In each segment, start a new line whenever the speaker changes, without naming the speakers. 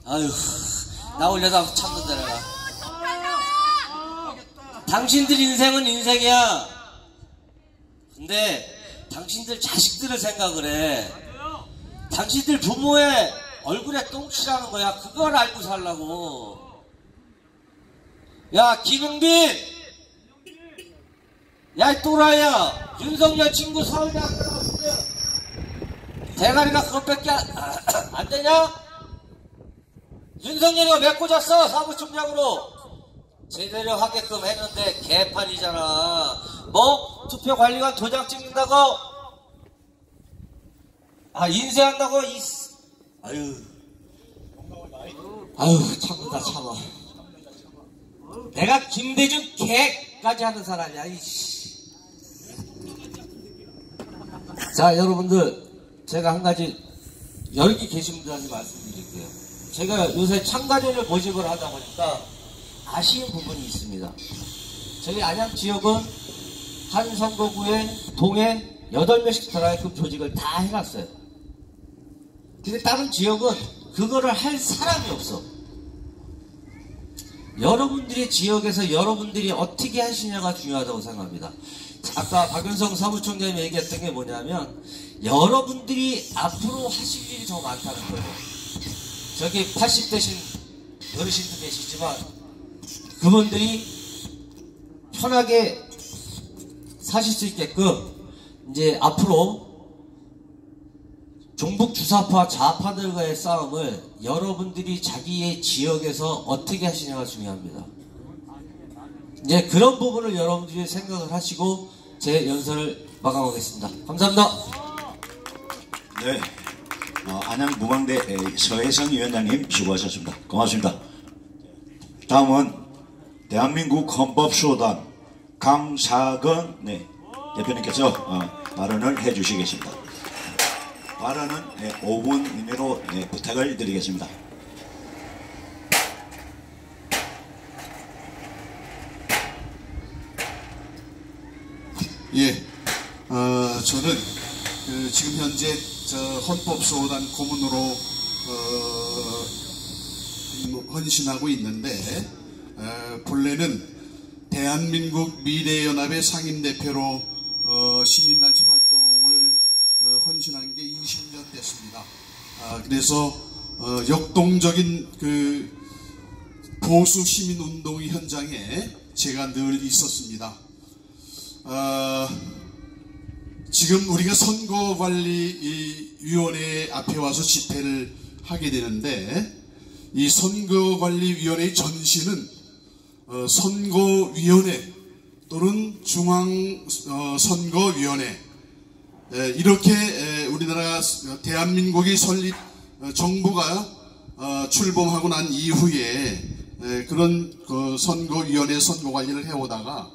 아유, 나 올려다 참는다 내가. 당신들 인생은 인생이야. 근데 당신들 자식들을 생각을 해. 당신들 부모의 얼굴에 똥칠하는 거야. 그걸 알고 살라고. 야, 김용빈! 야, 이 또라이야! 윤석열 친구 서울대학교 나왔으면 대가리가 그것밖에 안 되냐? 윤석열이가 몇 꽂았어, 사무총장으로. 제대로 하게끔 했는데 개판이잖아. 뭐? 투표관리관 도장 찍는다고? 아, 인쇄한다고? 아유, 참는다, 참아. 내가 김대중 개까지 하는 사람이야, 이씨. 자, 여러분들, 제가 한 가지, 여기 계신 분들한테 말씀드릴게요. 제가 요새 참가전을 모집을 하다 보니까 아쉬운 부분이 있습니다. 저희 안양 지역은 한 선거구에 동에 8명씩 들어가게끔 조직을 다 해놨어요. 근데 다른 지역은 그거를 할 사람이 없어. 여러분들의 지역에서 여러분들이 어떻게 하시냐가 중요하다고 생각합니다. 아까 박윤성 사무총장님이 얘기했던 게 뭐냐면 여러분들이 앞으로 하실 일이 더 많다는 거예요. 저기 80대신 어르신도 계시지만 그분들이 편하게 사실 수 있게끔 이제 앞으로 종북 주사파 좌파들과의 싸움을 여러분들이 자기의 지역에서 어떻게 하시냐가 중요합니다. 이제 그런 부분을 여러분들이 생각을 하시고 제 연설을 마감하겠습니다. 감사합니다.
네, 안양 무광대 서혜성 위원장님 수고하셨습니다. 고맙습니다. 다음은 대한민국 헌법수호단 강사건 대표님께서 발언을 해주시겠습니다. 발언은 5분 이내로 부탁을 드리겠습니다.
예, 저는 지금 현재 헌법수호단 고문으로 헌신하고 있는데 본래는 대한민국 미래연합의 상임대표로 시민단체 활동을 헌신한 게 20년 됐습니다. 그래서 역동적인 그 보수 시민운동 현장에 제가 늘 있었습니다. 지금 우리가 선거관리위원회 앞에 와서 집회를 하게 되는데 이 선거관리위원회의 전신은 선거위원회 또는 중앙선거위원회 이렇게 우리나라 대한민국이 설립 정부가 출범하고 난 이후에 그런 선거위원회 선거관리를 해오다가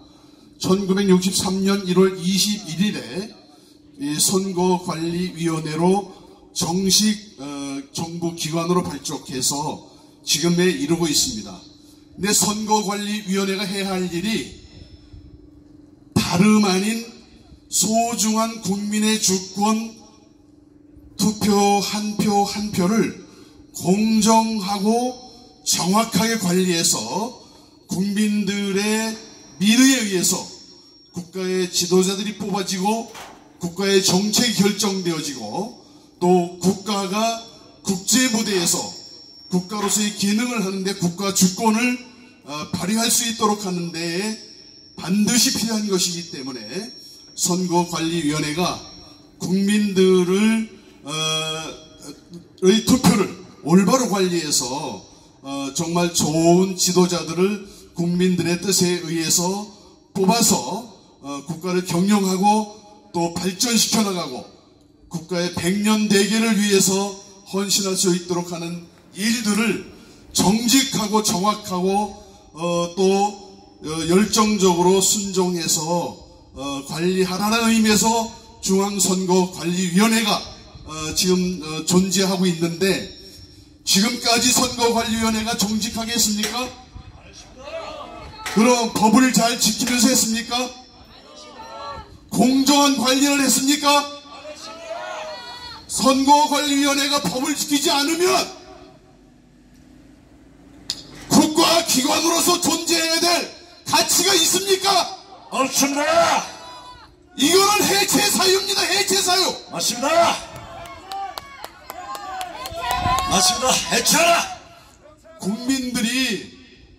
1963년 1월 21일에 이 선거관리위원회로 정식 정부기관으로 발족해서 지금에 이르고 있습니다. 근데 선거관리위원회가 해야 할 일이 다름 아닌 소중한 국민의 주권 투표 한 표 한 표를 공정하고 정확하게 관리해서 국민들의 민의에 의해서 국가의 지도자들이 뽑아지고 국가의 정책이 결정되어지고 또 국가가 국제무대에서 국가로서의 기능을 하는데 국가 주권을 발휘할 수 있도록 하는 데에 반드시 필요한 것이기 때문에 선거관리위원회가 국민들의 투표를 올바로 관리해서 정말 좋은 지도자들을 국민들의 뜻에 의해서 뽑아서 국가를 경영하고 또 발전시켜 나가고 국가의 100년 대계를 위해서 헌신할 수 있도록 하는 일들을 정직하고 정확하고 또 열정적으로 순종해서 관리하라는 의미에서 중앙선거관리위원회가 지금 존재하고 있는데 지금까지 선거관리위원회가 정직하게 했습니까? 그럼 법을 잘 지키면서 했습니까? 공정한 관리를 했습니까? 선거관리위원회가 법을 지키지 않으면 기관으로서 존재해야 될 가치가 있습니까?
없습니다.
이거는 해체 사유입니다. 해체 사유.
맞습니다. 맞습니다. 해체하라.
국민들이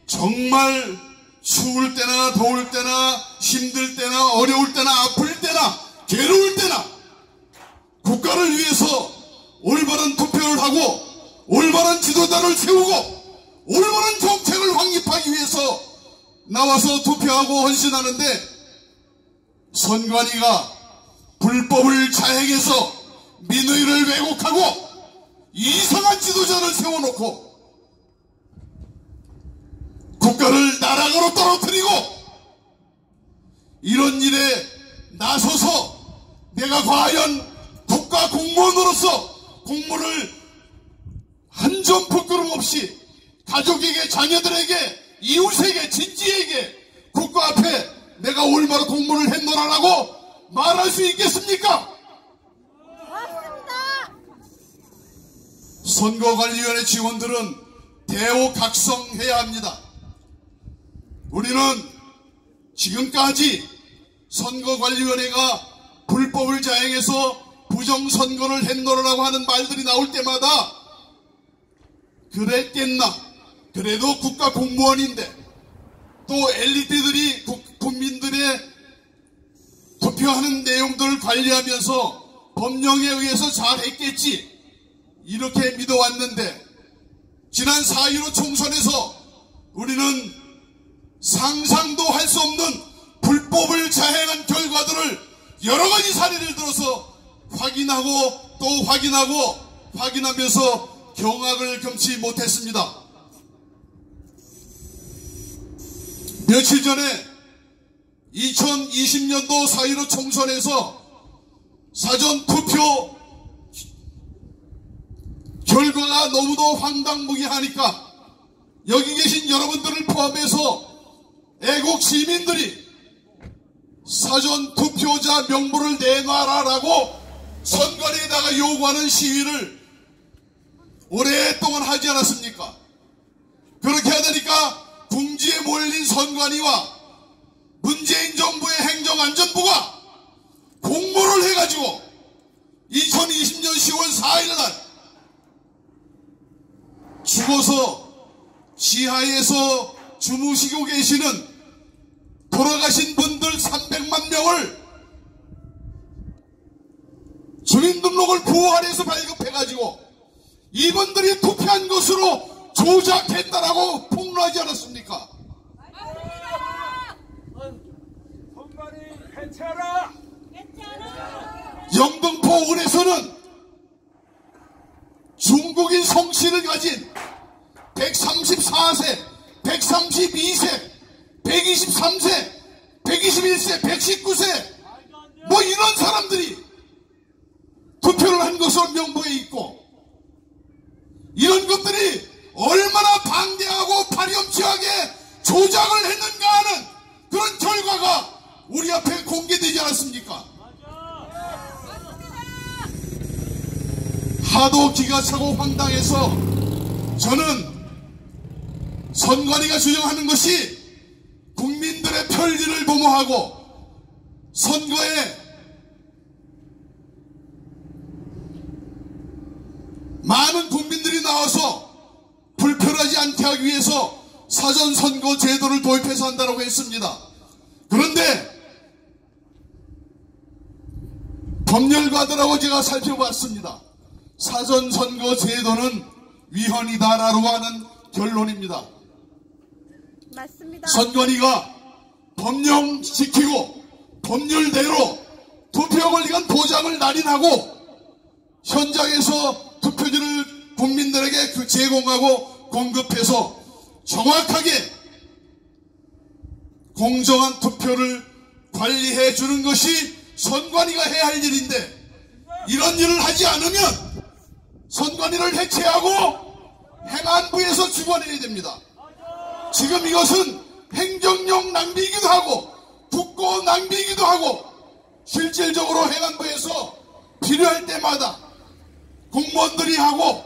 정말 추울 때나 더울 때나 힘들 때나 어려울 때나 아플 때나 괴로울 때나 국가를 위해서 올바른 투표를 하고 올바른 지도자를 세우고 올바른 정책을 확립하기 위해서 나와서 투표하고 헌신하는데 선관위가 불법을 자행해서 민의를 왜곡하고 이상한 지도자를 세워놓고 국가를 나락으로 떨어뜨리고 이런 일에 나서서 내가 과연 국가 공무원으로서 공무를 한 점 부끄럼 없이 가족에게, 자녀들에게, 이웃에게, 진지에게 국가 앞에 내가 올바로 공무를 했노라라고 말할 수 있겠습니까?
맞습니다.
선거관리위원회 직원들은 대우각성해야 합니다. 우리는 지금까지 선거관리위원회가 불법을 자행해서 부정선거를 했노라라고 하는 말들이 나올 때마다 그랬겠나, 그래도 국가 공무원인데 또 엘리트들이 국민들의 투표하는 내용들을 관리하면서 법령에 의해서 잘했겠지 이렇게 믿어왔는데 지난 4.15 총선에서 우리는 상상도 할 수 없는 불법을 자행한 결과들을 여러 가지 사례를 들어서 확인하고 또 확인하고 확인하면서 경악을 금치 못했습니다. 며칠 전에 2020년도 4.15 총선에서 사전 투표 결과가 너무도 황당무계하니까 여기 계신 여러분들을 포함해서 애국 시민들이 사전 투표자 명부를 내놔라라고 선관위에다가 요구하는 시위를 오랫동안 하지 않았습니까? 그렇게 하다니까 궁지에 몰린 선관위와 문재인 정부의 행정안전부가 공모를 해가지고 2020년 10월 4일날 죽어서 지하에서 주무시고 계시는 돌아가신 분들 300만 명을 주민등록을 보호안에서 발급해가지고 이분들이 투표한 것으로 조작했다라고 폭로하지 않았습니까?
선관위 해체하라!
영등포 을에서는 중국인 성씨를 가진 134세, 132세, 123세, 121세, 119세 뭐 이런 사람들이 투표를 한 것으로 명부에 있고 이런 것들이 얼마나 방대하고 파렴치하게 조작을 했는가 하는 그런 결과가 우리 앞에 공개되지 않았습니까? 하도 기가 차고 황당해서 저는 선관위가 주장하는 것이 국민들의 편리를 도모하고 선거에 많은 국민들이 나와서 불편하지 않게 하기 위해서 사전선거 제도를 도입해서 한다고 했습니다. 그런데 법률가들하고 제가 살펴봤습니다. 사전선거 제도는 위헌이다라고 하는 결론입니다.
맞습니다.
선관위가 법령 지키고 법률대로 투표 권리관 보장을 날인하고 현장에서 투표지를 국민들에게 제공하고 공급해서 정확하게 공정한 투표를 관리해 주는 것이 선관위가 해야 할 일인데 이런 일을 하지 않으면 선관위를 해체하고 행안부에서 주관해야 됩니다. 지금 이것은 행정력 낭비이기도 하고 국고 낭비이기도 하고 실질적으로 행안부에서 필요할 때마다 공무원들이 하고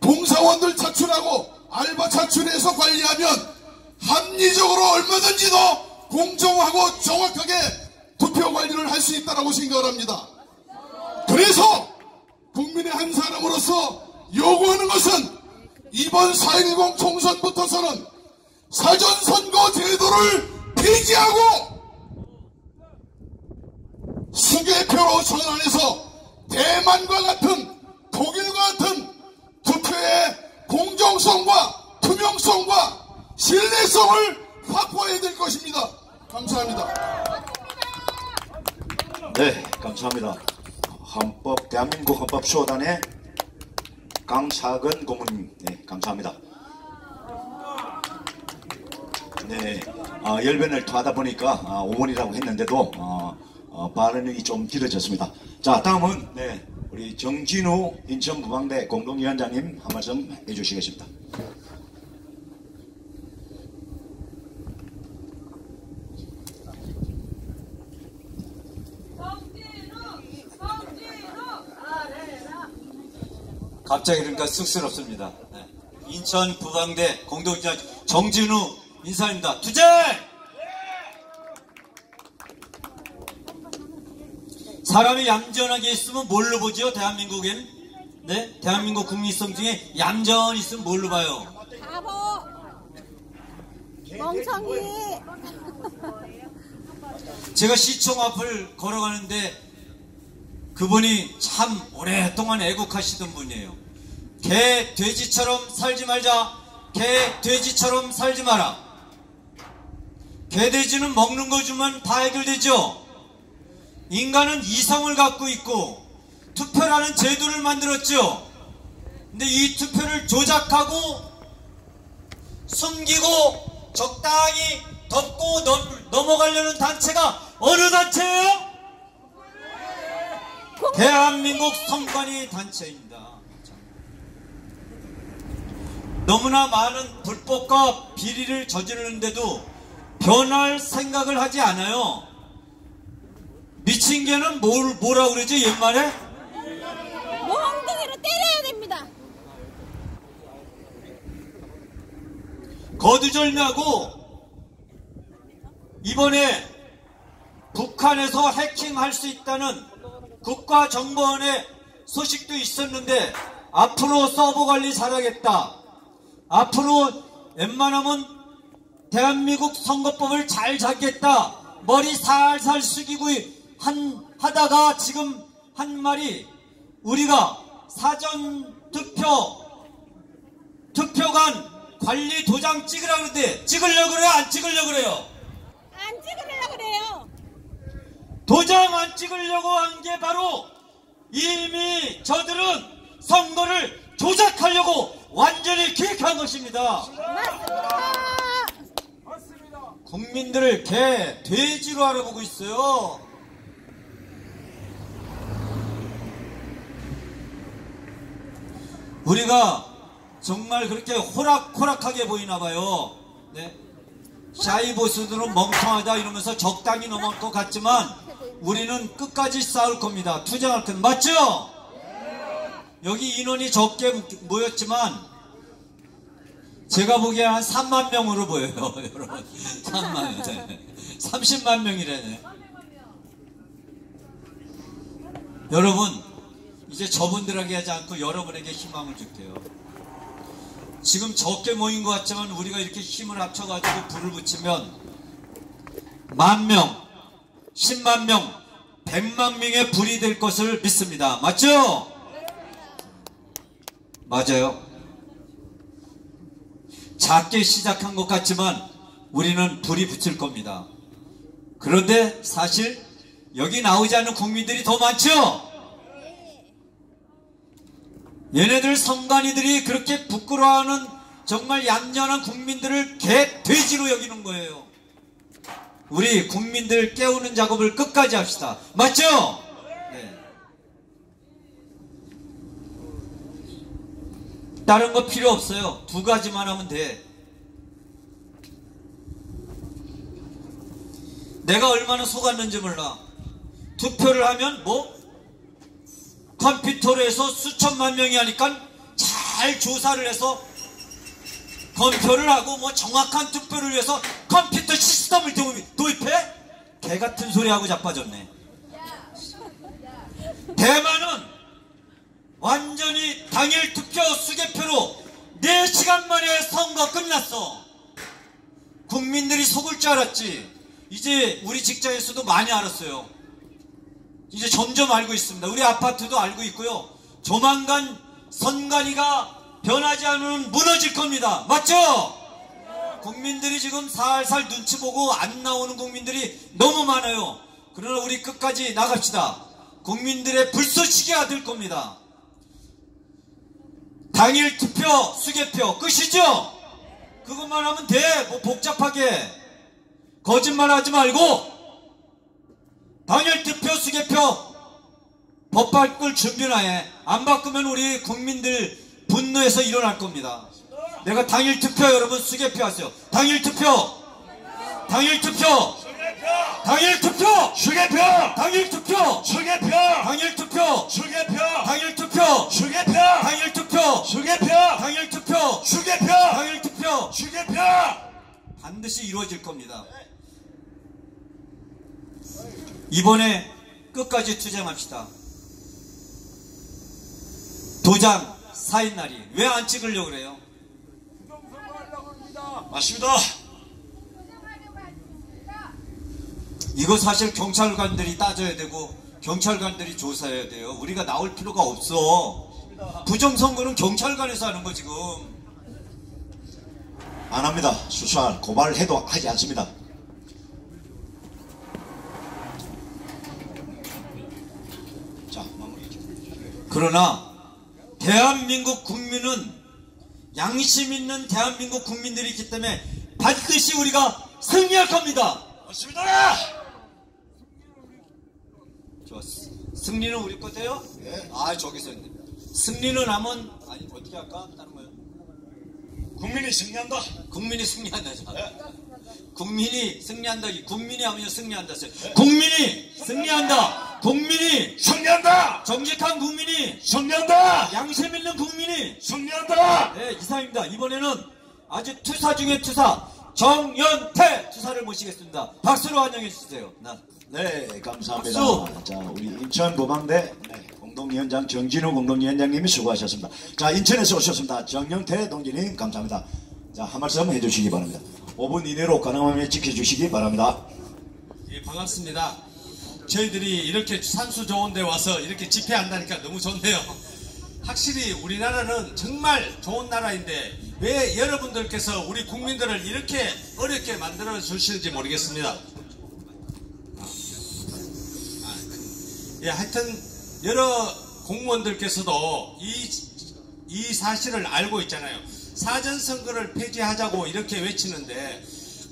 봉사원들 차출하고 알바 차출해서 관리하면 합리적으로 얼마든지 더 공정하고 정확하게 투표 관리를 할 수 있다고 생각을 합니다. 그래서 국민의 한 사람으로서 요구하는 것은 이번 4.10 총선부터서는 사전선거 제도를 폐지하고 수개표로 전환해서 대만과 같은 독일과 같은 투표의 공정성과 투명성과 신뢰성을 확보해야 될 것입니다. 감사합니다.
네, 감사합니다. 대한민국 헌법수호단의 강차근 고문님, 네, 감사합니다. 네, 열변을 토하다 보니까 5분이라고 했는데도 발언이 좀 길어졌습니다. 자, 다음은 네, 우리 정진우 인천부방대 공동위원장님 한 말씀 해주시겠습니다.
갑자기 그러니까 쑥스럽습니다. 네. 인천 부방대 공동위원장 정진우 인사입니다. 투쟁! 사람이 얌전하게 있으면 뭘로 보죠? 대한민국엔? 네? 대한민국 국민성 중에 얌전히 있으면 뭘로 봐요?
바보! 멍청이!
제가 시청 앞을 걸어가는데 그분이 참 오랫동안 애국하시던 분이에요. 개, 돼지처럼 살지 말자. 개, 돼지처럼 살지 마라. 개, 돼지는 먹는 거 주면 다 해결되죠. 인간은 이성을 갖고 있고 투표라는 제도를 만들었죠. 근데 이 투표를 조작하고 숨기고 적당히 덮고 넘어가려는 단체가 어느 단체예요? 대한민국 선관위 단체입니다. 너무나 많은 불법과 비리를 저지르는데도 변할 생각을 하지 않아요. 미친 개는 뭐라 그러지 옛말에?
몽둥이로 때려야 됩니다.
거두절미하고 이번에 북한에서 해킹할 수 있다는 국가정보원의 소식도 있었는데 앞으로 서버 관리 잘하겠다. 앞으로 웬만하면 대한민국 선거법을 잘 잡겠다. 머리 살살 숙이고 하다가 지금 한 말이 우리가 투표관 관리 도장 찍으라고 그러는데 찍으려고 그래요? 안 찍으려고 그래요?
안 찍으려고 그래요.
도장 안 찍으려고 한 게 바로 이미 저들은 선거를 조작하려고 완전히 기획한 것입니다.
맞습니다.
국민들을 개, 돼지로 알아보고 있어요. 우리가 정말 그렇게 호락호락하게 보이나 봐요. 네? 샤이보스들은 멍청하다 이러면서 적당히 넘어갈 것 같지만 우리는 끝까지 싸울 겁니다. 투쟁할 겁니다. 맞죠? 여기 인원이 적게 모였지만 제가 보기엔 한 3만 명으로 보여요. 여러분 3만 명, 30만 명이라네. 여러분 이제 저분들에게 하지 않고 여러분에게 희망을 줄게요. 지금 적게 모인 것 같지만 우리가 이렇게 힘을 합쳐가지고 불을 붙이면 10,000명, 10만 명, 100만 명의 불이 될 것을 믿습니다. 맞죠? 맞아요. 작게 시작한 것 같지만 우리는 불이 붙을 겁니다. 그런데 사실 여기 나오지 않는 국민들이 더 많죠? 얘네들 선관위들이 그렇게 부끄러워하는 정말 얌전한 국민들을 개, 돼지로 여기는 거예요. 우리 국민들 깨우는 작업을 끝까지 합시다. 맞죠? 네. 다른 거 필요 없어요. 2가지만 하면 돼. 내가 얼마나 속았는지 몰라. 투표를 하면 컴퓨터로 해서 수천만 명이 하니까 잘 조사를 해서 검표를 하고 뭐 정확한 투표를 위해서 컴퓨터 시스템을 도입해? 개 같은 소리하고 자빠졌네. 대만은 완전히 당일 투표 수개표로 4시간 만에 선거 끝났어. 국민들이 속을 줄 알았지. 이제 우리 직장에서도 많이 알았어요. 이제 점점 알고 있습니다. 우리 아파트도 알고 있고요. 조만간 선관위가 변하지 않으면 무너질 겁니다. 맞죠? 국민들이 지금 살살 눈치 보고 안 나오는 국민들이 너무 많아요. 그러나 우리 끝까지 나갑시다. 국민들의 불쏘시개가 될 겁니다. 당일 투표 수개표 끝이죠? 그것만 하면 돼. 뭐 복잡하게 거짓말 하지 말고 당일 투표 수개표 법 바꿀 준비나 해. 안 바꾸면 우리 국민들 분노해서 일어날 겁니다. 내가 당일 투표 여러분 수개표 하세요. 당일 투표 당일 투표 당일 투표
수개표
당일 투표
수개표
당일 투표
수개표
당일 투표
수개표
당일 투표
수개표
당일 투표
수개표
당일 투표
수개표
반드시 이루어질 겁니다. 이번에 끝까지 투쟁합시다. 도장 사인날이 왜 안 찍으려고 그래요?
부정선거하려고 합니다.
맞습니다.
이거 사실 경찰관들이 따져야 되고 경찰관들이 조사해야 돼요. 우리가 나올 필요가 없어. 부정선거는 경찰관에서 하는 거 지금.
안 합니다. 수사 고발해도 하지 않습니다. 자, 마무리.
그러나 대한민국 국민은 양심 있는 대한민국 국민들이 있기 때문에 반드시 우리가 승리할 겁니다.
맞습니다.
좋았어. 승리는 우리 거세요?
네.
아 저기서 있네. 승리는 하면 아니 어떻게 할까? 다른 거요.
국민이 승리한다.
국민이 승리한다.
네.
국민이 승리한다. 국민이 하면 승리한다. 국민이 승리한다. 국민이
승리한다.
정직한 국민이
승리한다.
양심 있는 국민이
승리한다.
네 이상입니다. 이번에는 아주 투사 중에 투사 정연태 투사를 모시겠습니다. 박수로 환영해 주세요.
네, 감사합니다.
박수.
자, 우리 인천 보방대 공동위원장 정진우 공동위원장님이 수고하셨습니다. 자, 인천에서 오셨습니다. 정영태 동지님 감사합니다. 자, 한 말씀 해주시기 바랍니다. 5분 이내로 가능하면 지켜주시기 바랍니다.
예, 반갑습니다. 저희들이 이렇게 산수 좋은 데 와서 이렇게 집회한다니까 너무 좋네요. 확실히 우리나라는 정말 좋은 나라인데 왜 여러분들께서 우리 국민들을 이렇게 어렵게 만들어 주시는지 모르겠습니다. 예, 하여튼 여러 공무원들께서도 이 사실을 알고 있잖아요. 사전선거를 폐지하자고 이렇게 외치는데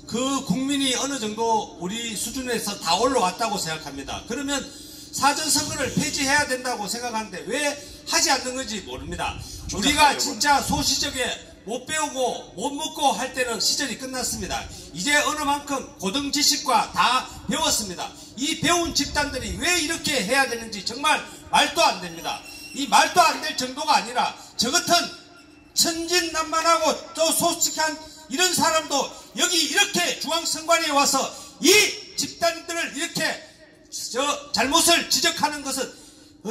그 국민이 어느 정도 우리 수준에서 다 올라왔다고 생각합니다. 그러면 사전선거를 폐지해야 된다고 생각하는데 왜 하지 않는 건지 모릅니다. 우리가 진짜 소시적에 못 배우고 못 먹고 할 때는 시절이 끝났습니다. 이제 어느 만큼 고등지식과 다 배웠습니다. 이 배운 집단들이 왜 이렇게 해야 되는지 정말 말도 안 됩니다. 이 말도 안 될 정도가 아니라 저 같은 천진난만하고 또 솔직한 이런 사람도 여기 이렇게 중앙선관위에 와서 이 집단들을 이렇게 잘못을 지적하는 것은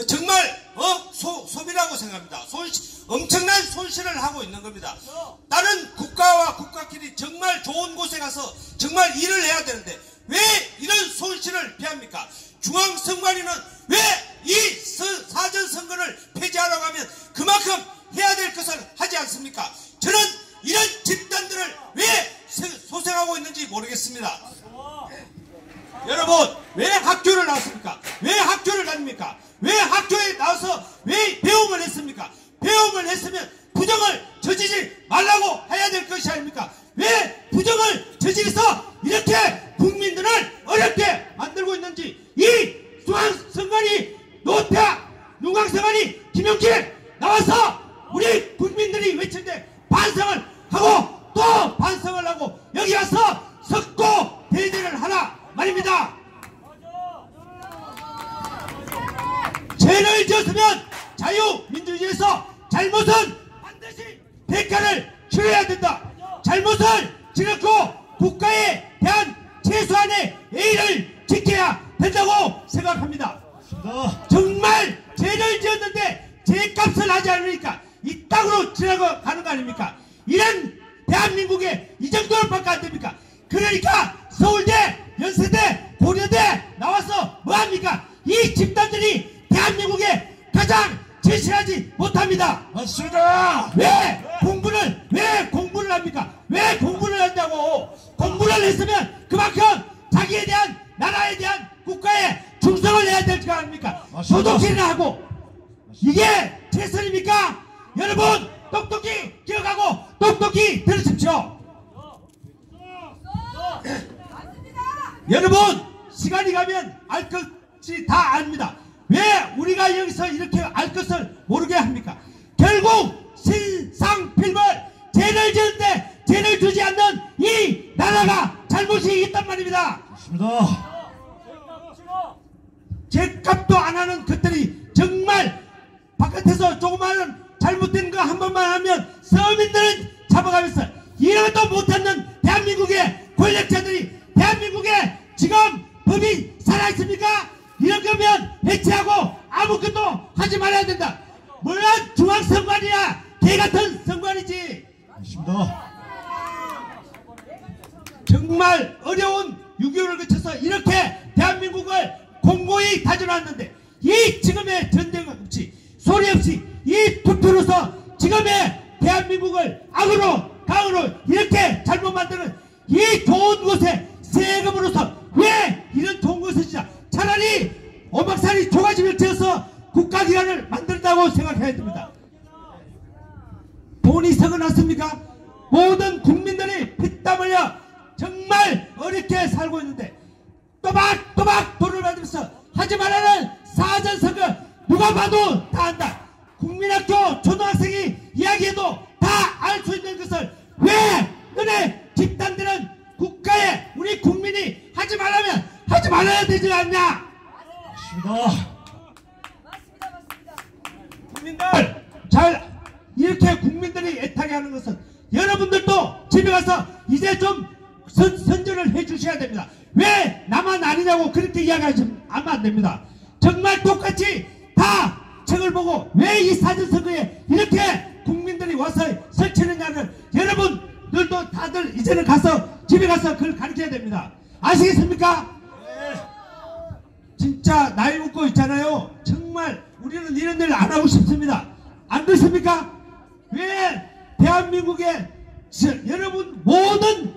정말 소비라고 생각합니다. 엄청난 손실을 하고 있는 겁니다. 다른 국가와 국가끼리 정말 좋은 곳에 가서 정말 일을 해야 되는데 왜 이런 손실을 피합니까? 중앙선관위는 왜 이 사전선거를 폐지하라고 하면 그만큼 해야 될 것을 하지 않습니까? 저는 이런 집단들을 왜 소생하고 있는지 모르겠습니다. 여러분 왜 학교를 나왔습니까? 왜 학교를 다닙니까? 왜 학교에 나와서 왜 배움을 했습니까? 배움을 했으면 부정을 저지르지 말라고 해야 될 것이 아닙니까? 왜 부정을 저지르서 이렇게 국민들을 어렵게 만들고 있는지 이 중앙선관위 노태악 중앙선관위 김용길 나와서 우리 국민들이 외칠 때 반성을 하고 또 반성을 하고 여기 와서 석고 대대를 하라 말입니다. 죄를 지었으면 자유민주주의에서 잘못은 반드시 대가를 치러야 된다.
잘못을 지었고 국가에 대한 최소한의 예의를 지켜야 된다고 생각합니다. 정말 죄를 지었는데 죄값을 하지 않으니까 이 땅으로 지나가는 거 아닙니까? 이런 대한민국에 이 정도로밖에 안 됩니까? 그러니까 서울대, 연세대, 고려대 나와서 뭐합니까? 이 집단들이 대한민국에 가장 제시하지 못합니다.
맞습니다.
왜 공부를 합니까? 왜 공부를 한다고? 공부를 했으면 그만큼 자기에 대한, 나라에 대한, 국가에 충성을 해야 될 거 아닙니까? 소독질이나 하고. 이게 최선입니까? 여러분 똑똑히 기억하고 똑똑히 들으십시오. 여러분 시간이 가면 알 것이 다 압니다. 왜 우리가 여기서 이렇게 알 것을 모르게 합니까? 결국 신상필벌, 죄를 지은데 죄를 주지 않는 이 나라가 잘못이 있단 말입니다.
맞습니다.
죄값도 안 하는 것들이 정말 바깥에서 조그마한 잘못된 거 한 번만 하면 서민들은 잡아가면서 이런 것도 못하는 대한민국의 권력자들이 대한민국에 지금 법이 살아있습니까? 이런 거면 해체하고 아무것도 하지 말아야 된다. 물론 중앙선관이야 개같은 선관이지.
맞습니다.
정말 어려운 6.25를 거쳐서 이렇게 대한민국을 공고히 다져놨는데 이 지금의 전쟁 없이 소리 없이 이 투표로서 지금의 대한민국을 악으로 강으로 이렇게 잘못 만드는 이 좋은 곳에 세금으로서 왜 이런 좋은 곳에 진짜 차라리 오박살이 조가지를 지어서 국가기관을 만든다고 생각해야 됩니다. 돈이 썩어났습니까? 모든 국민들이 피땀 흘려 정말 어렵게 살고 있는데 또박또박 돈을 받으면서 하지 말라는 사전선거 누가 봐도 다 안다. 국민학교 초등학생이 이야기해도 다 알 수 있는 것을 왜 너네 집단들은 국가에 우리 국민이 하지 말라면 하지 말아야 되지 않냐?
맞습니다.
국민들 잘 이렇게 국민들이 애타게 하는 것은 여러분들도 집에 가서 이제 좀 선전을 해 주셔야 됩니다. 왜 나만 아니냐고 그렇게 이야기하시면 안 됩니다. 정말 똑같이 다 책을 보고 왜 이 사전선거에 이렇게 국민들이 와서 설치느냐는 여러분들도 다들 이제는 가서 집에 가서 그걸 가르쳐야 됩니다. 아시겠습니까? 진짜 나이 먹고 있잖아요. 정말 우리는 이런 일 안 하고 싶습니다. 안 그렇습니까? 왜 대한민국에 여러분 모든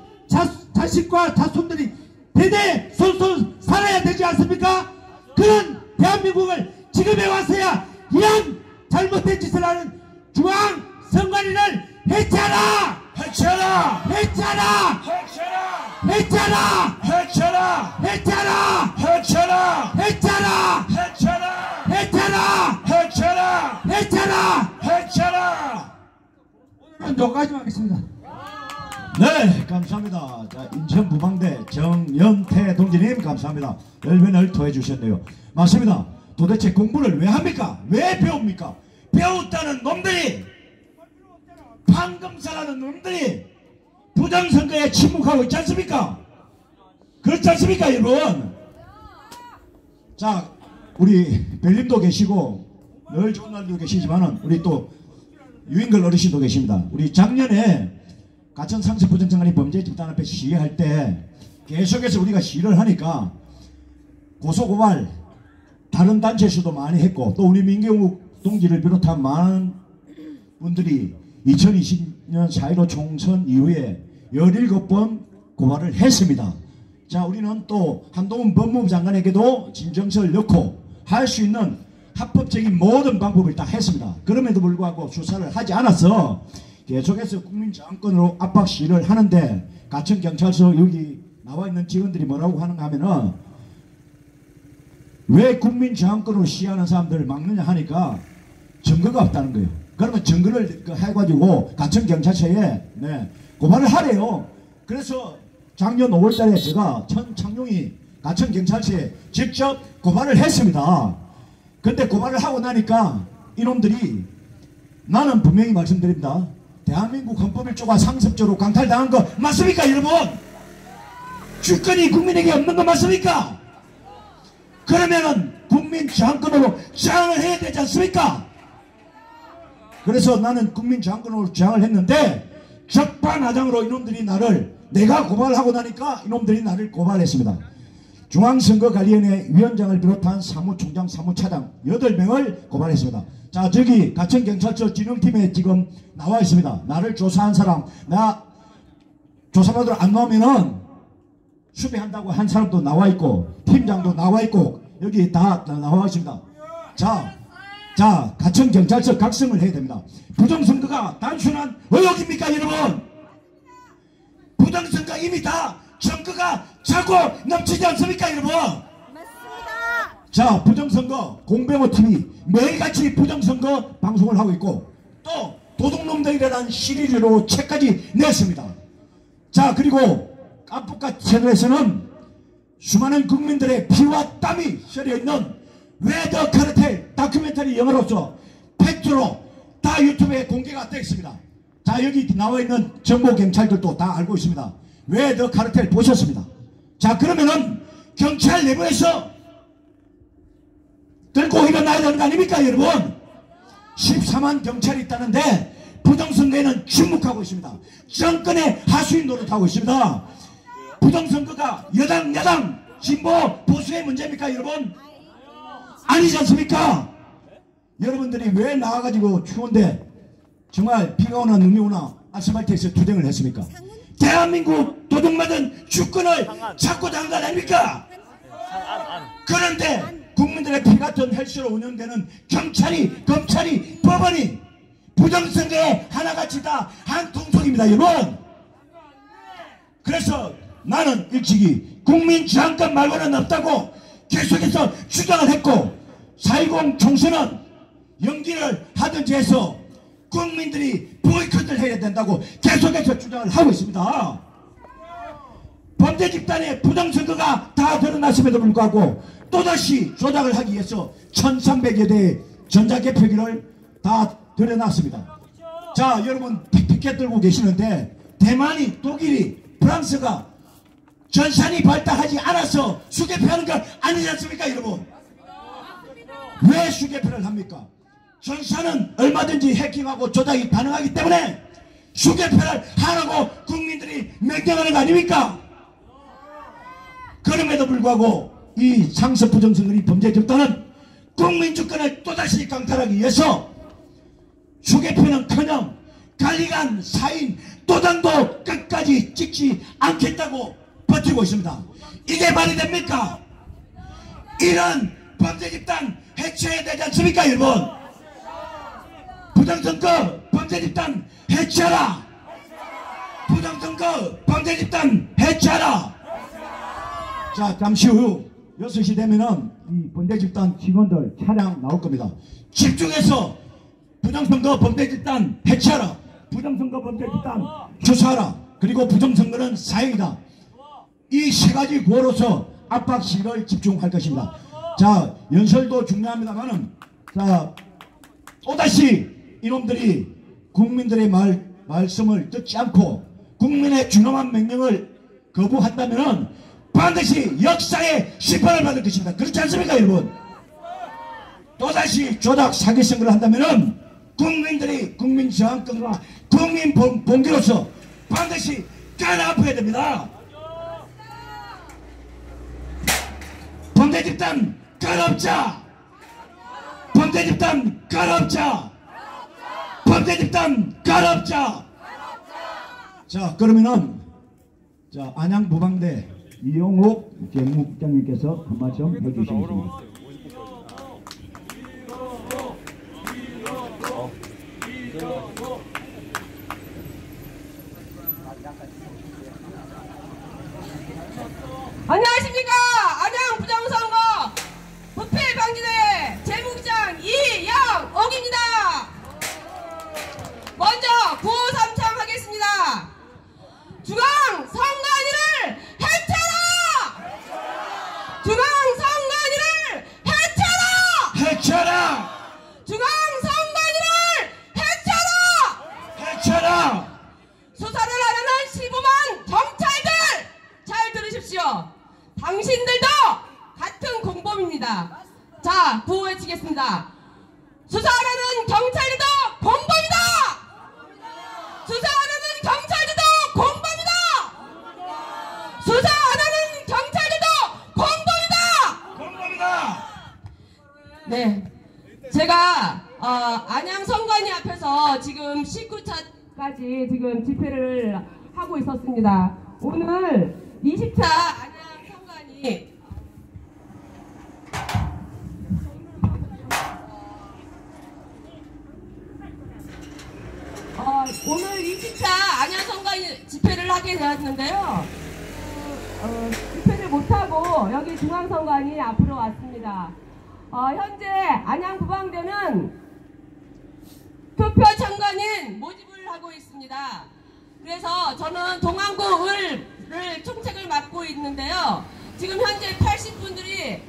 자식과 자손들이 대대손손 살아야 되지 않습니까? 그런 대한민국을 지금에 와서야 이런 잘못된 짓을 하는 중앙선관위를 해체하라!
해체하라!
해체하라!
해체하라!
해체하라!
해체하라!
해체하라!
해체하라!
해체하라!
해체하라!
해체하라!
해체하라!
해체하라!
해체하라!
오늘은 여기까지만 하겠습니다.
네, 감사합니다. 자, 인천 부방대 정연태 동지님 감사합니다. 열변을 토해 주셨네요. 맞습니다. 도대체 공부를 왜 합니까? 왜 배웁니까? 배웠다는 놈들이, 판검사라는 놈들이 부정선거에 침묵하고 있지 않습니까? 그렇지 않습니까, 여러분? 자, 우리 별님도 계시고 늘 좋은 날도 계시지만은 우리 또 유인걸 어르신도 계십니다. 우리 작년에 가천 상습 부정청관이 범죄 집단 앞에 시위할 때 계속해서 우리가 시위를 하니까 고소고발 다른 단체에서도 많이 했고 또 우리 민경욱 동지를 비롯한 많은 분들이 2020년 4.15 총선 이후에 17번 고발을 했습니다. 자, 우리는 또 한동훈 법무부 장관에게도 진정서를 넣고 할 수 있는 합법적인 모든 방법을 다 했습니다. 그럼에도 불구하고 수사를 하지 않아서 계속해서 국민저항권으로 압박 시위를 하는데 가천경찰서 여기 나와 있는 직원들이 뭐라고 하는가 하면은 왜 국민저항권으로 시위하는 사람들을 막느냐 하니까 증거가 없다는 거예요. 그러면 증거를 해가지고 가천경찰서에 고발을 하래요. 그래서 작년 5월달에 제가 천창룡이 가천경찰서에 직접 고발을 했습니다. 근데 고발을 하고 나니까 이놈들이 나는 분명히 말씀드립니다.
대한민국 헌법 1조가 상습적으로 강탈당한 거 맞습니까 여러분? 주권이 국민에게 없는 거 맞습니까? 그러면은 국민 저항권으로 저항을 해야 되지 않습니까? 그래서 나는 국민 저항권으로 저항을 했는데 적반하장으로 이놈들이 나를, 내가 고발하고 나니까 이놈들이 나를 고발했습니다. 중앙선거관리위원회 위원장을 비롯한 사무총장, 사무차장 8명을 고발했습니다. 자, 저기 가천경찰서 진흥팀에 지금 나와 있습니다. 나를 조사한 사람, 나 조사받으러 안 나오면은 수배한다고 한 사람도 나와 있고, 팀장도 나와 있고, 여기 다 나와 있습니다. 자, 가천경찰서 각성을 해야 됩니다. 부정선거가 단순한 의혹입니까, 여러분? 부정선거 이미 다 선거가 차고 넘치지 않습니까, 여러분?
맞습니다.
자, 부정선거 공병호 TV 매일같이 부정선거 방송을 하고 있고, 또 도둑놈들이라는 시리즈로 책까지 냈습니다. 자, 그리고 깜북가 채널에서는 수많은 국민들의 피와 땀이 셔려있는 왜 더 카르텔 다큐멘터리 영화로서 팩트로 다 유튜브에 공개가 되어 있습니다. 자, 여기 나와 있는 정보경찰들도 다 알고 있습니다. 왜 더 카르텔 보셨습니다. 자, 그러면은 경찰 내부에서 들고 일어나야 되는 거 아닙니까, 여러분? 14만 경찰이 있다는데 부정선거에는 침묵하고 있습니다. 정권의 하수인 노릇하고 있습니다. 부정선거가 여당, 야당, 진보, 보수의 문제입니까, 여러분? 아니지 않습니까? 여러분들이 왜 나와가지고 추운데 정말 비가 오나 눈이 오나 아스팔트에서 투쟁을 했습니까? 대한민국 도둑맞은 주권을 찾고자 한 거 아닙니까? 그런데 국민들의 피 같은 헬스로 운영되는 경찰이, 검찰이, 법원이 부정선거에 하나같이 다 한 통속입니다, 여러분. 그래서 나는 일찍이 국민 저항권 말고는 없다고 계속해서 주장을 했고, 4.10 총선은 연기를 하든지 해서 국민들이 보이콧을 해야 된다고 계속해서 주장을 하고 있습니다. 범죄 집단의 부정선거가 다 드러났음에도 불구하고 또다시 조작을 하기 위해서 1300여 대의 전자개표기를 다 드러났습니다. 자, 여러분 피켓 들고 계시는데 대만이, 독일이, 프랑스가 전산이 발달하지 않아서 수개표하는 거 아니지 않습니까, 여러분? 왜 수개표를 합니까? 전산은 얼마든지 해킹하고 조작이 가능하기 때문에 수개표를 하라고 국민들이 명령하는 거 아닙니까? 그럼에도 불구하고 이 상습 부정선거리 범죄 집단은 국민주권을 또다시 강탈하기 위해서 수개표는커녕 관리관, 사인, 도장도 끝까지 찍지 않겠다고 버티고 있습니다. 이게 말이 됩니까? 이런 범죄 집단 해체해야 되지 않습니까, 여러분? 부정선거 범죄 집단 해체하라! 부정선거 범죄 집단 해체하라! 자, 잠시 후 6시 되면은 이 범죄 집단 직원들 차량 나올 겁니다. 집중해서 부정선거 범죄 집단 해체하라! 부정선거 범죄 집단 조사하라! 그리고 부정선거는 사형이다. 이 세 가지 구호로서 압박 시위를 집중할 것입니다. 자, 연설도 중요합니다만은, 자, 또다시 이놈들이 국민들의 말씀을 듣지 않고 국민의 준엄한 명령을 거부한다면은 반드시 역사의 심판을 받을 것입니다. 그렇지 않습니까, 여러분? 또다시 조작 사기 선거를 한다면은 국민들이 국민 저항권과 국민 봉기로서 반드시 까나아야 됩니다. 범죄 집단 깔아엎자! 범죄 집단 깔아엎자! 범죄 집단 깔아엎자! 자, 그러면은 자, 안양부방대 이용욱 재무국장님께서 한 말씀 해주시겠습니다.
안녕하십니까. 안양 부정선거 부패방지대 재무국장 이영옥입니다. 먼저 구호 삼창하겠습니다. 중앙선관위를 해체하라! 중앙선관위를 해체하라!
해체하라!
중앙선관위를 해체하라!
해체하라!
수사를 하려는 실부만 경찰들 잘 들으십시오. 당신들도 같은 공범입니다. 자, 구호 외치겠습니다. 수사하려는 경찰들도 공범이다. 수사하려는 경찰들도 공범이다. 수사하려는 경찰들도 공범이다. 네, 제가 안양 선관위 앞에서 지금 19차까지 지금 집회를 하고 있었습니다. 오늘 20차 안양 선관위 오늘 20차 안양 선관위 집회를 하게 되었는데요. 집회를 못하고 여기 중앙선관위 앞으로 왔습니다. 현재 안양 부방대는 투표 참관인 모집을 하고 있습니다. 그래서 저는 동안구 을을 총책을 맡고 있는데요. 지금 현재 80분들이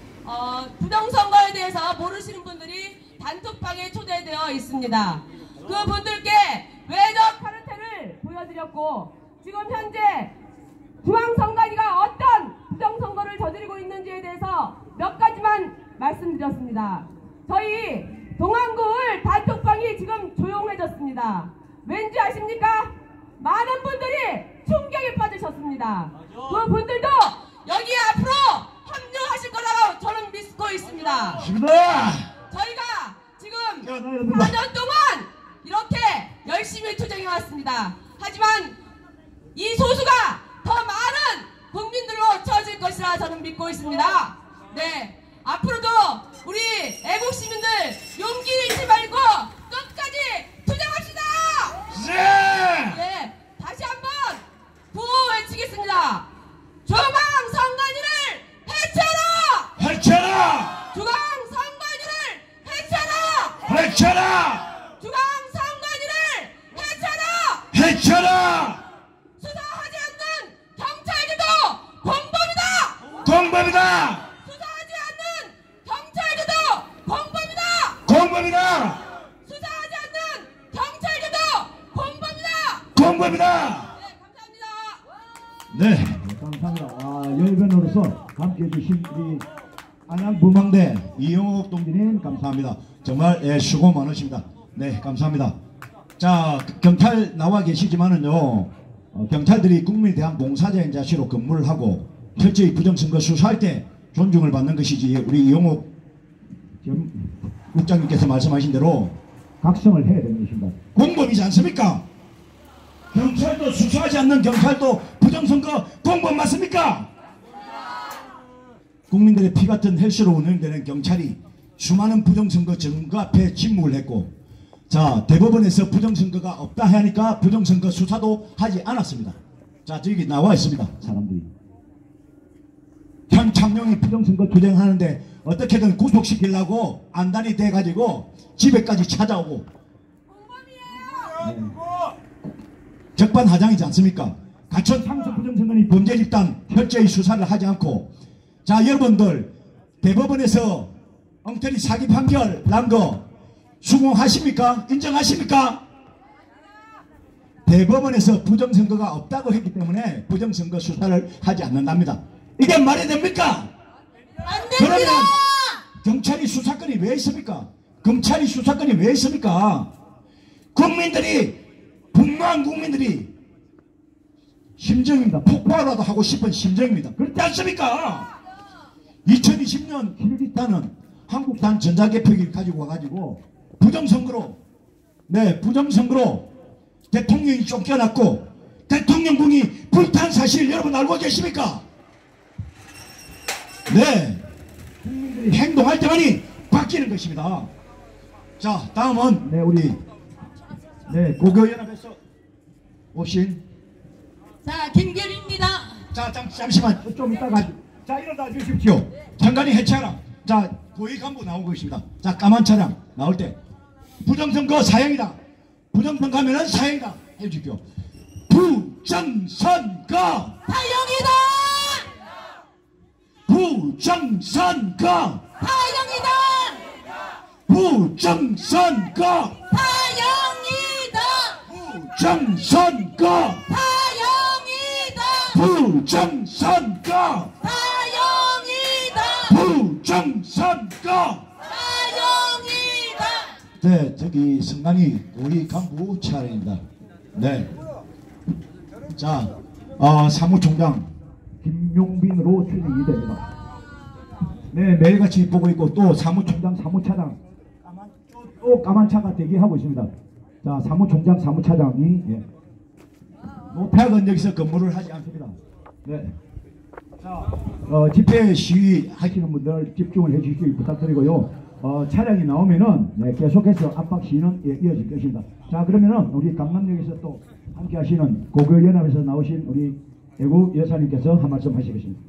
부정선거에 대해서 모르시는 분들이 단톡방에 초대되어 있습니다. 그분들께 외적 카르텔을 보여드렸고 지금 현재 중앙선관위가 어떤 부정선거를 저지르고 있는지에 대해서 몇 가지만 말씀드렸습니다. 저희 동안구을 단톡방이 지금 조용해졌습니다. 왠지 아십니까? 많은 분들이 충격에 빠지셨습니다. 그분들도 여기 앞으로 합류하실 거라고 저는 믿고 있습니다. 저희가 지금 4년 동안 이렇게 열심히 투쟁해 왔습니다. 하지만 이 소수가 더 많은 국민들로 채워질 것이라 저는 믿고 있습니다. 네, 앞으로도 우리 애국 시민들 용기 잃지 말고 끝까지 투쟁합시다. 네, 다시 한번 구호 외치겠습니다. 중앙선관위를 해체하라!
해체하라!
중앙선관위를 해체하라!
해체하라!
중앙선관위를 해체하라!
해체하라!
수사하지 않는 경찰들도 공범이다!
공범이다!
수사하지 않는 경찰들도 공범이다!
공범이다!
수사하지 않는 경찰들도 공범이다!
공범이다!
네, 감사합니다.
네, 감사합니다. 열변으로서 함께해 주신 우리 안양 부망대 이용옥 동지님 감사합니다. 정말 수고 많으십니다. 네, 감사합니다. 자, 경찰 나와 계시지만은요, 경찰들이 국민에 대한 봉사자인 자시로 근무를 하고 철저히 부정선거 수사할 때 존중을 받는 것이지 우리 이용옥 국장님께서 말씀하신 대로 각성을 해야 되는 것입니다. 공범이지 않습니까? 경찰도 수사하지 않는 경찰도 부정선거 공범 맞습니까? 국민들의 피 같은 헬스로 운영되는 경찰이 수많은 부정선거 증거 앞에 침묵을 했고, 자, 대법원에서 부정선거가 없다 하니까 부정선거 수사도 하지 않았습니다. 자, 저기 나와 있습니다. 사람들이 현창룡이 부정선거 투쟁하는데 어떻게든 구속시키려고 안달이 돼가지고 집에까지 찾아오고 적반하장이지 않습니까? 가천 상수 부정선거니 범죄 집단 철저히 수사를 하지 않고, 자, 여러분들 대법원에서 엉터리 사기 판결 난 거 수긍하십니까? 인정하십니까? 대법원에서 부정선거가 없다고 했기 때문에 부정선거 수사를 하지 않는답니다. 이게 말이 됩니까?
안 됩니다.
그러면 경찰이 수사권이 왜 있습니까? 검찰이 수사권이 왜 있습니까? 국민들이, 분노한 국민들이 심정입니다. 폭발이라도 하고 싶은 심정입니다. 그렇지 않습니까? 2020년 1일단은 한국산 전자개표기를 가지고 와가지고 부정선거로, 네, 부정선거로 대통령이 쫓겨났고 대통령궁이 불탄 사실 여러분 알고 계십니까? 네, 국민들이 행동할 때만이 바뀌는 것입니다. 자, 다음은 네, 우리 고교연합에서 오신
김결입니다.
자, 잠시만 좀 이따가, 자, 일어나 주십시오. 장관이 해체하라. 자, 고위 간부 나오고 있습니다. 자, 까만 차량 나올 때 부정선거 사형이다. 부정선거 하면은 사형이다 해주십시오. 부정선거
사형이다.
부정선거
사형이다.
부정선거
사형이다.
부정선거
사형이다.
부정선거
사형이다.
부정선거.
사형이다.
네, 저기 성남이 우리 간부 차례입니다. 네. 자, 사무총장 김용빈으로 추진이 됩니다. 네, 매일같이 보고 있고 또 사무총장, 사무차장 또 까만 차가 대기하고 있습니다. 자, 사무총장, 사무차장이 노태학은 여기서 근무를 하지 않습니다. 네. 자, 집회 시위 하시는 분들 집중을 해주시기 부탁드리고요. 차량이 나오면은 계속해서 압박 시위는 이어질 것입니다. 자, 그러면은 우리 강남역에서 또 함께 하시는 고교연합에서 나오신 우리 애국 여사님께서 한 말씀 하시겠습니다.